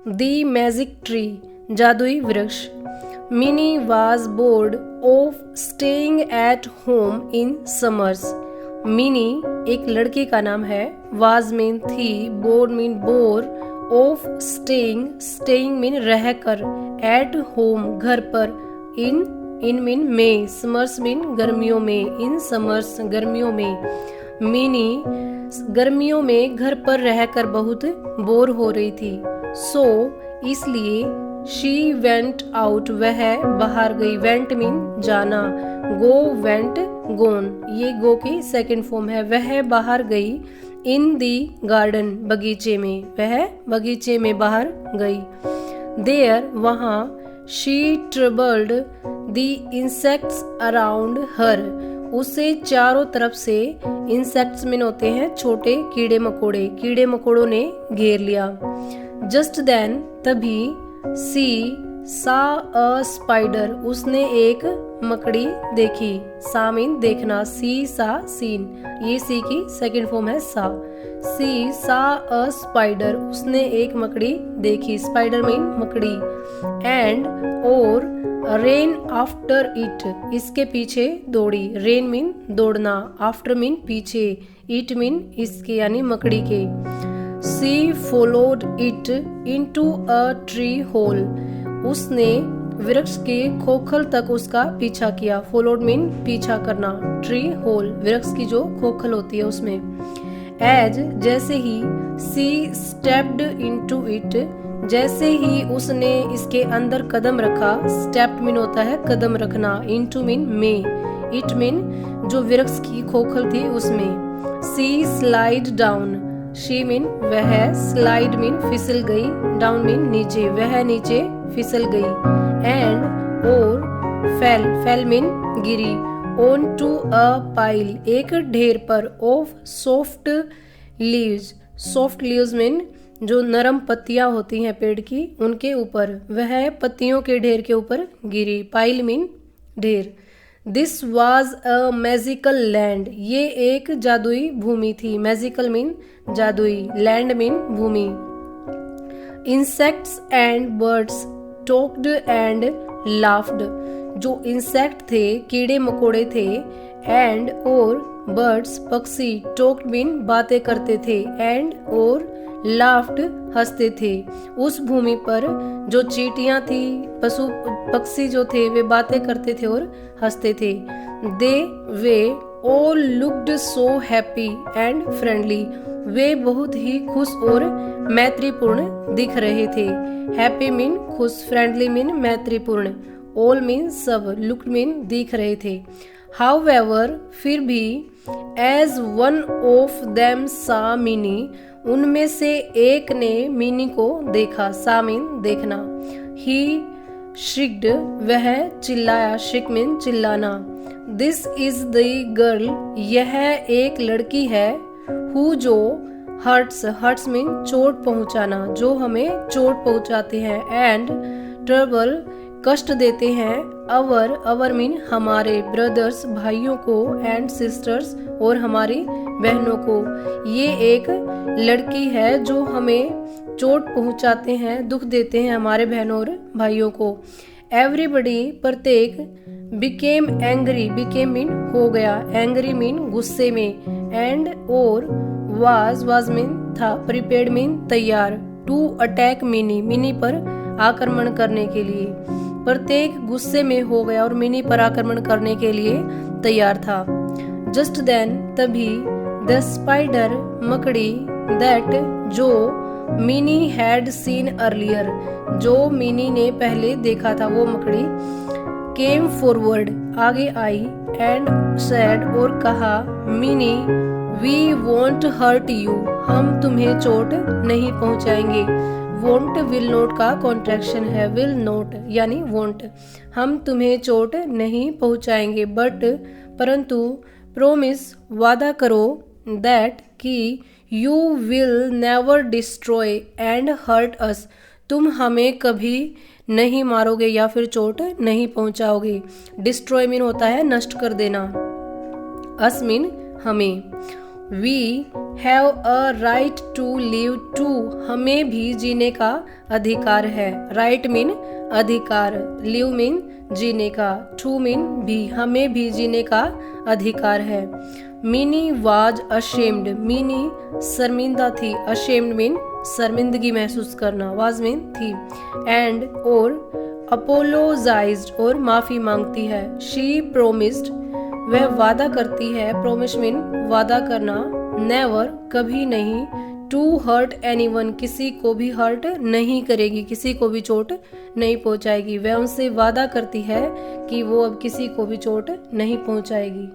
The magic tree, जादुई वृक्ष। Mini was bored of staying at home in summers. Mini एक लड़की का नाम है, वाज मीन थी, board mean bore, of staying, staying mean रहकर, एट होम घर पर, इन मीन में, समर्स मीन गर्मियों में, इन समर्स गर्मियों में। मिनी गर्मियों में घर पर रहकर बहुत बोर हो रही थी, सो इसलिए शी वेंट आउट, वह बाहर गई, वेंट मीन जाना, गो वेंट गोन, ये गो की सेकंड फॉर्म है, वह बाहर गई, इन दी गार्डन, बगीचे में, वह बगीचे में बाहर गई। देयर वहाँ, she troubled the insects around her, उसे चारों तरफ से, इंसेक्ट्स मीन होते हैं छोटे कीड़े मकोड़े, कीड़े मकोड़ों ने घेर लिया। जस्ट देन तभी, सी सा अ स्पाइडर, उसने एक मकड़ी देखी, सा मीन देखना, सी सा सीन, ये सी की सेकंड फॉर्म है सा। सी सा अ स्पाइडर, उसने एक मकड़ी देखी, स्पाइडर मीन मकड़ी। एंड और रेन आफ्टर इट, इसके पीछे दौड़ी, रेन मीन दौड़ना, आफ्टर मीन पीछे, इट मीन इसके यानी मकड़ी के। She followed it into a tree hole, उसने वृक्ष के खोखल तक उसका पीछा किया, फॉलोड मीन पीछा करना, ट्री होल वृक्ष की जो खोखल होती है उसमें। एज जैसे ही, सी स्टेप्ड इनटू इट, जैसे ही उसने इसके अंदर कदम रखा, स्टेप मीन होता है कदम रखना, इनटू मीन में, इट मीन जो वृक्ष की खोखल थी उसमें। सी स्लाइड डाउन, शी मीन वह, स्लाइड मीन फिसल गई, डाउन मीन नीचे, वह नीचे फिसल गई। एंड और फेल, फेल मीन गिरी, ऑन टू अ पाइल, एक ढेर पर, of soft leaves, soft leaves mean जो नरम पत्तियां होती हैं पेड़ की, उनके ऊपर, वह पत्तियों के ढेर के ऊपर गिरी, पाइल मीन ढेर। This was a magical land, ये एक जादुई भूमि थी, मैजिकल मीन जादुई, लैंड मीन भूमि। Insects and birds talked and laughed, जो इंसेक्ट थे कीड़े मकोड़े थे, एंड और बर्ड्स पक्षी, टॉक्ड मीन बातें करते थे, एंड और लाफ्ड हंसते थे। उस भूमि पर जो चींटियां थी, पशु पक्षी जो थे वे बातें करते थे और हंसते थे। They were all looked so happy and friendly, वे बहुत ही खुश और मैत्रीपूर्ण दिख रहे थे। हैप्पी मीन खुश, फ्रेंडली मीन मैत्रीपूर्ण, ऑल मीन सब, लुक्ड मीन दिख रहे थे। हाउएवर फिर भी, as one of them saw mini, उनमें से एक ने मिनी को देखा, सा मीन देखना। ही श्रिक्ड, वह चिल्लाया, श्रिक मीन चिल्लाना। दिस इज द गर्ल, यह एक लड़की है, हु जो हर्ट्स, हर्ट्स मीन चोट पहुंचाना, जो हमें चोट पहुंचाते हैं, एंड ट्रबल कष्ट देते हैं, अवर, अवर मीन हमारे, ब्रदर्स भाइयों को, एंड सिस्टर्स और हमारी बहनों को। ये एक लड़की है जो हमें चोट पहुंचाते हैं, दुख देते हैं हमारे बहनों और भाइयों को। एवरीबडी प्रत्येक, बिकेम एंग्री, बिकेम मीन हो गया, एंग्री मीन गुस्से में, एंड और वाज मीन था, प्रिपेयर्ड मीन तैयार, टू अटैक मिनी, मिनी पर आक्रमण करने के लिए। प्रत्येक गुस्से में हो गया और मिनी पर आक्रमण करने के लिए तैयार था। जस्ट देन तभी, द स्पाइडर मकड़ी, दैट जो मिनी हैड सीन अर्लियर, जो मिनी ने पहले देखा था वो मकड़ी, केम फॉरवर्ड आगे आई, एंड सेड और कहा, Mini we won't hurt you, हम तुम्हें चोट नहीं पहुंचाएंगे। वोंट विल नोट का कॉन्ट्रैक्शन है, विल नोट यानी वोंट, हम तुम्हें चोट नहीं पहुंचाएंगे, बट परंतु, प्रोमिस वादा करो, दैट कि you will never destroy and hurt us, तुम हमें कभी नहीं मारोगे या फिर चोट नहीं पहुंचाओगे। डिस्ट्रॉय मीन होता है नष्ट कर देना, अस मीन हमें। We have a right to live too, हमें भी जीने का अधिकार है। राइट मीन अधिकार, लिव मीन जीने का, टू मीन भी, हमें भी जीने का अधिकार है। मिनी वाज अशेम्ड, मिनी शर्मिंदा थी, अशेम्ड मीन शर्मिंदगी महसूस करना, वाज मीन थी, एंड और अपोलोजाइज्ड और माफी मांगती है। शी प्रोमिस्ड, वह वादा करती है, प्रोमिस मीन वादा करना, नेवर कभी नहीं, टू हर्ट एनीवन किसी को भी हर्ट नहीं करेगी, किसी को भी चोट नहीं पहुंचाएगी। वह उनसे वादा करती है कि वो अब किसी को भी चोट नहीं पहुंचाएगी।